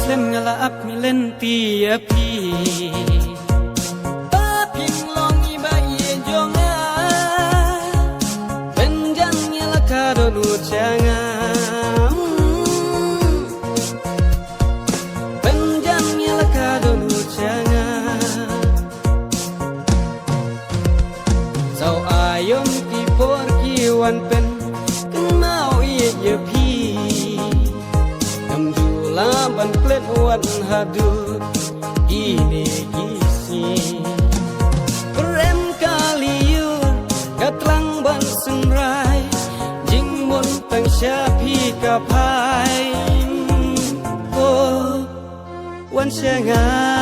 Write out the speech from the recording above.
lem ngala ap mi len ti api pa ping long iba ye jonga benjang ngala kado nu changa benjang ngala kado nu changa sau ayom ki por ki wan pen mau ye ye pi Lamban klet wan hadur ini gisi Rem kaliun katlang ban sengrai Jing mun tang syapi kapai Oh wan syangai